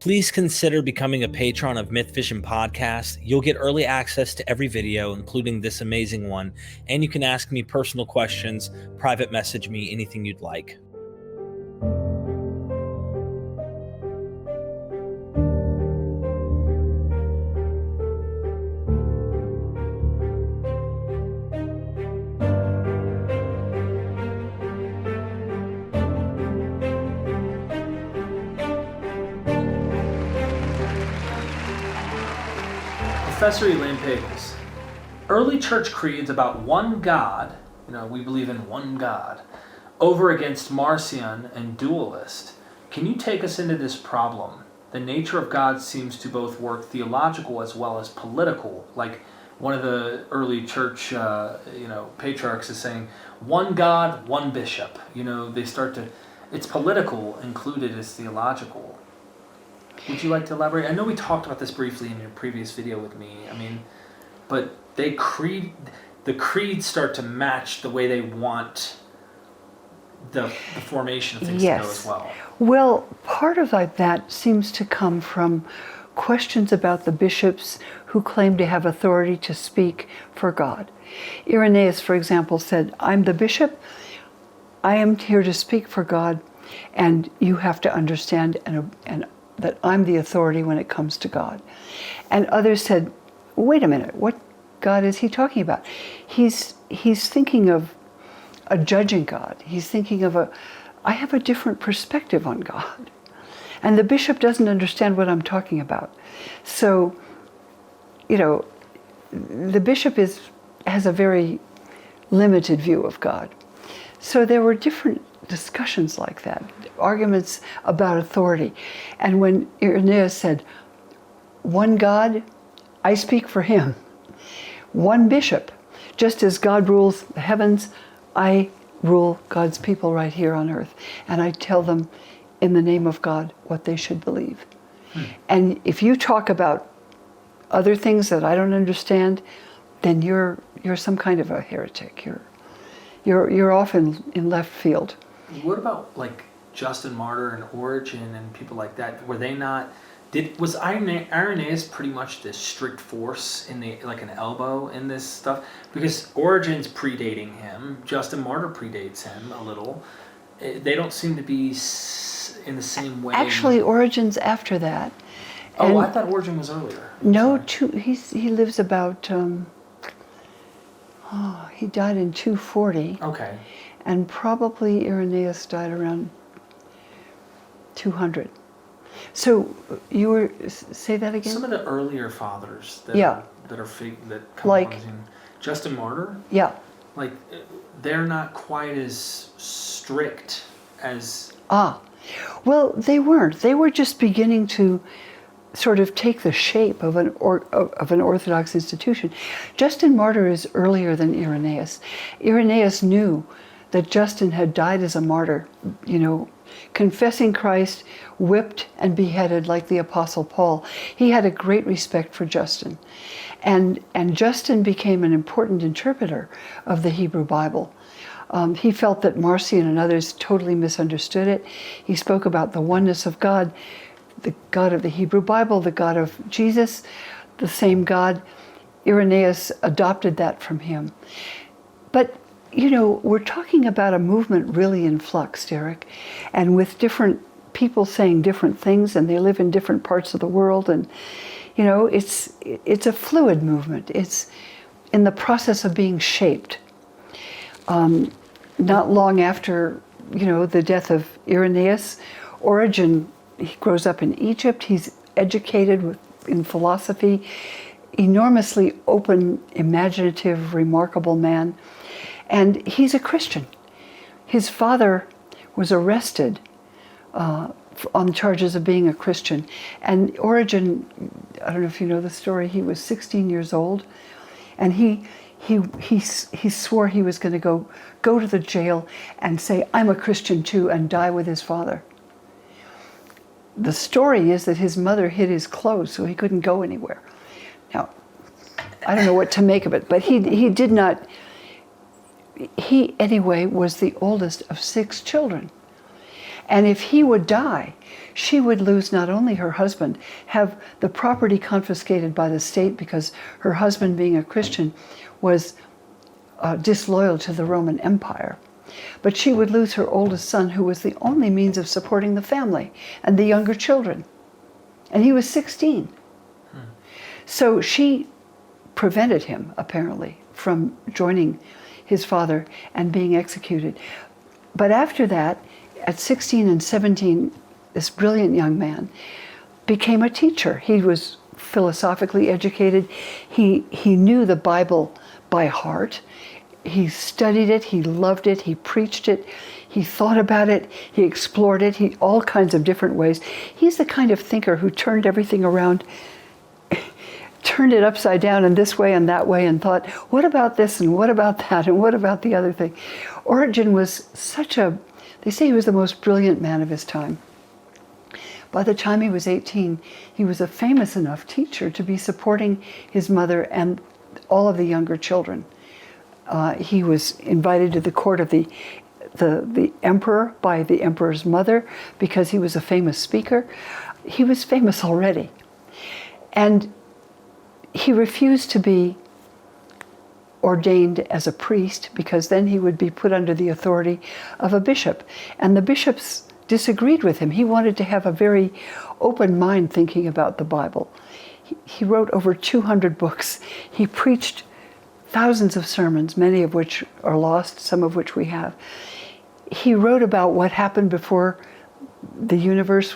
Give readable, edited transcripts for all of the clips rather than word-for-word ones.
Please consider becoming a patron of MythVision Podcast. You'll get early access to every video, including this amazing one, and you can ask me personal questions, private message me, anything you'd like. Professor Elaine Pagels. Early church creeds about one God, we believe in one God, over against Marcion and dualist. Can you take us into this problem? The nature of God seems to both work theological as well as political. Like one of the early church, patriarchs is saying, one God, one bishop. They start to, it's political included as theological. Would you like to elaborate? I know we talked about this briefly in your previous video with me. But the creeds start to match the way they want the formation of things to go as well. Well, part of that seems to come from questions about the bishops who claim to have authority to speak for God. Irenaeus, for example, said, I'm the bishop, I am here to speak for God, and you have to understand and that I'm the authority when it comes to God. And others said, wait a minute, what God is he talking about? He's thinking of a judging God. He's thinking of I have a different perspective on God. And the bishop doesn't understand what I'm talking about. So, the bishop has a very limited view of God. So there were different discussions like that, arguments about authority. And when Irenaeus said, one God, I speak for him. One bishop, just as God rules the heavens, I rule God's people right here on earth. And I tell them in the name of God what they should believe. And if you talk about other things that I don't understand, then you're some kind of a heretic. You're often in left field. What about like Justin Martyr and Origen and people like that? Were they not? Was Irenaeus pretty much the strict force in like an elbow in this stuff? Because Origen's predating him, Justin Martyr predates him a little. They don't seem to be in the same way. Actually, Origen's after that. Oh, I thought Origen was earlier. No, he lives about. He died in 240. Okay. And probably Irenaeus died around 200. So say that again? Some of the earlier fathers that come like on Justin Martyr? Yeah. Like they're not quite as strict as well, they weren't. They were just beginning to sort of take the shape of an Orthodox institution. Justin Martyr is earlier than Irenaeus. Irenaeus knew that Justin had died as a martyr, confessing Christ, whipped and beheaded like the Apostle Paul. He had a great respect for Justin. And Justin became an important interpreter of the Hebrew Bible. He felt that Marcion and others totally misunderstood it. He spoke about the oneness of God, the God of the Hebrew Bible, the God of Jesus, the same God. Irenaeus adopted that from him. But we're talking about a movement really in flux, Derek, and with different people saying different things, and they live in different parts of the world, and it's a fluid movement. It's in the process of being shaped. Not long after the death of Irenaeus, Origen, he grows up in Egypt. He's educated in philosophy, enormously open, imaginative, remarkable man. And he's a Christian. His father was arrested on charges of being a Christian. And Origen, I don't know if you know the story, he was 16 years old, and he swore he was going to go to the jail and say, I'm a Christian too, and die with his father. The story is that his mother hid his clothes so he couldn't go anywhere. Now, I don't know what to make of it, but he did not. He, anyway, was the oldest of 6 children. And if he would die, she would lose not only her husband, have the property confiscated by the state because her husband, being a Christian, was disloyal to the Roman Empire, but she would lose her oldest son, who was the only means of supporting the family and the younger children. And he was 16. So she prevented him, apparently, from joining his father and being executed. But after that, at 16 and 17, this brilliant young man became a teacher. He was philosophically educated. He knew the Bible by heart. He studied it, he loved it, he preached it, he thought about it, he explored it, all kinds of different ways. He's the kind of thinker who turned everything around, turned it upside down in this way and that way, and thought, what about this and what about that and what about the other thing? Origen was they say he was the most brilliant man of his time. By the time he was 18, he was a famous enough teacher to be supporting his mother and all of the younger children. He was invited to the court of the emperor by the emperor's mother because he was a famous speaker. He was famous already. And he refused to be ordained as a priest because then he would be put under the authority of a bishop. And the bishops disagreed with him. He wanted to have a very open mind thinking about the Bible. He wrote over 200 books. He preached thousands of sermons, many of which are lost, some of which we have. He wrote about what happened before the universe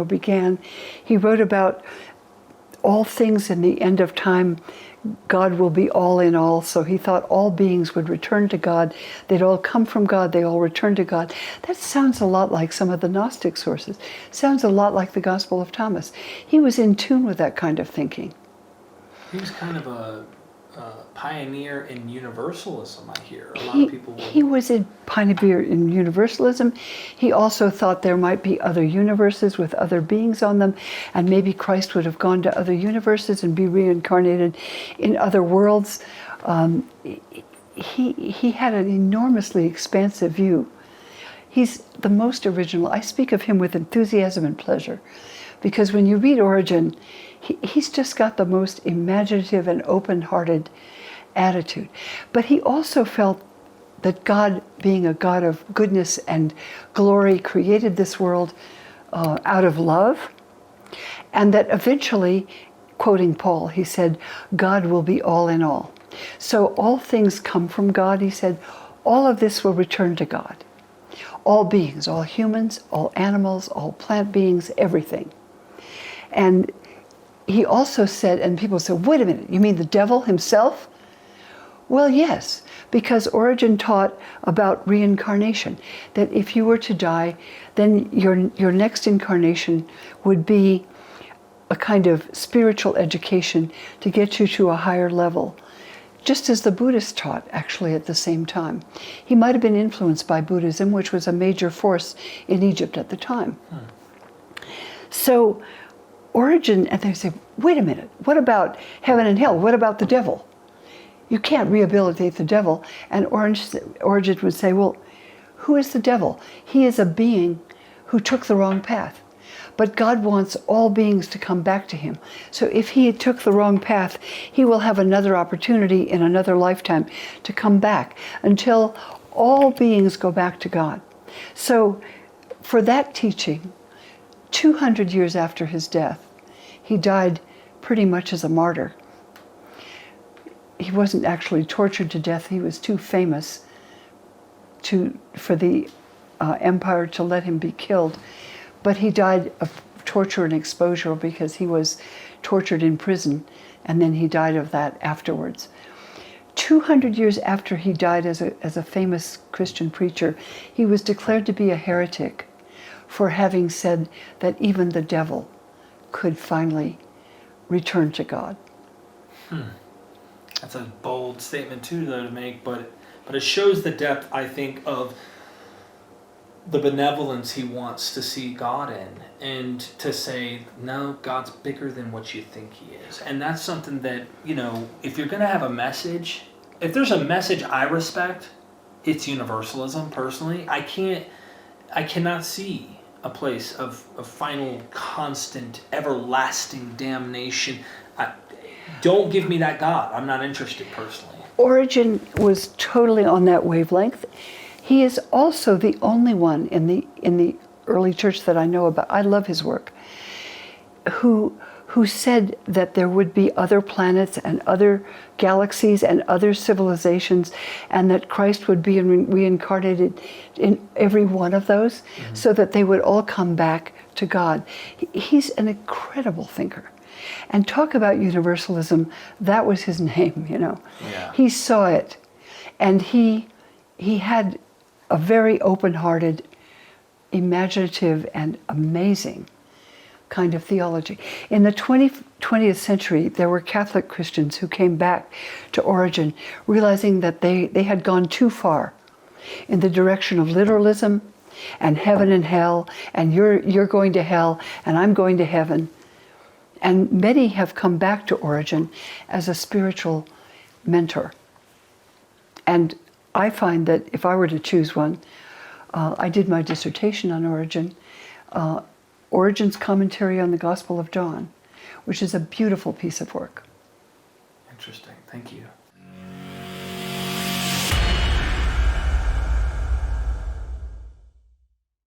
began. He wrote about all things in the end of time. God will be all in all. So he thought all beings would return to God. They'd all come from God. They all return to God. That sounds a lot like some of the Gnostic sources. Sounds a lot like the Gospel of Thomas. He was in tune with that kind of thinking. He was kind of a pioneer in Universalism, I hear. A lot of people He was a pioneer in Universalism. He also thought there might be other universes with other beings on them, and maybe Christ would have gone to other universes and be reincarnated in other worlds. He had an enormously expansive view. He's the most original. I speak of him with enthusiasm and pleasure, because when you read Origen, he's just got the most imaginative and open-hearted attitude. But he also felt that God, being a God of goodness and glory, created this world out of love, and that eventually, quoting Paul, he said, God will be all in all. So all things come from God, he said, all of this will return to God. All beings, all humans, all animals, all plant beings, everything. And he also said, and people said, wait a minute, you mean the devil himself? Well, yes, because Origen taught about reincarnation, that if you were to die, then your next incarnation would be a kind of spiritual education to get you to a higher level, just as the Buddhists taught, actually, at the same time. He might have been influenced by Buddhism, which was a major force in Egypt at the time. So Origen, and they say, wait a minute, what about heaven and hell? What about the devil? You can't rehabilitate the devil. And Origen would say, well, who is the devil? He is a being who took the wrong path. But God wants all beings to come back to him. So if he took the wrong path, he will have another opportunity in another lifetime to come back until all beings go back to God. So for that teaching, 200 years after his death, he died pretty much as a martyr. He wasn't actually tortured to death. He was too famous for the empire to let him be killed. But he died of torture and exposure because he was tortured in prison, and then he died of that afterwards. 200 years after he died as a famous Christian preacher, he was declared to be a heretic for having said that even the devil could finally return to God. That's a bold statement too, though, to make, but it shows the depth, I think, of the benevolence he wants to see God in, and to say, no, God's bigger than what you think he is. And that's something that, if you're going to have a message, if there's a message I respect, it's universalism, personally. I can't I cannot see a place of final, constant, everlasting damnation. Don't give me that God. I'm not interested personally. Origen was totally on that wavelength. He is also the only one in the early church that I know about. I love his work. Who said that there would be other planets and other galaxies and other civilizations, and that Christ would be reincarnated in every one of those, so that they would all come back to God. He's an incredible thinker. And talk about universalism, that was his name, you know. Yeah. He saw it, and he had a very open-hearted, imaginative, and amazing kind of theology. In the 20th century, there were Catholic Christians who came back to Origen, realizing that they had gone too far in the direction of literalism and heaven and hell, and you're going to hell, and I'm going to heaven. And many have come back to Origen as a spiritual mentor. And I find that if I were to choose one, I did my dissertation on Origen, Origen's commentary on the Gospel of John, which is a beautiful piece of work. Interesting. Thank you.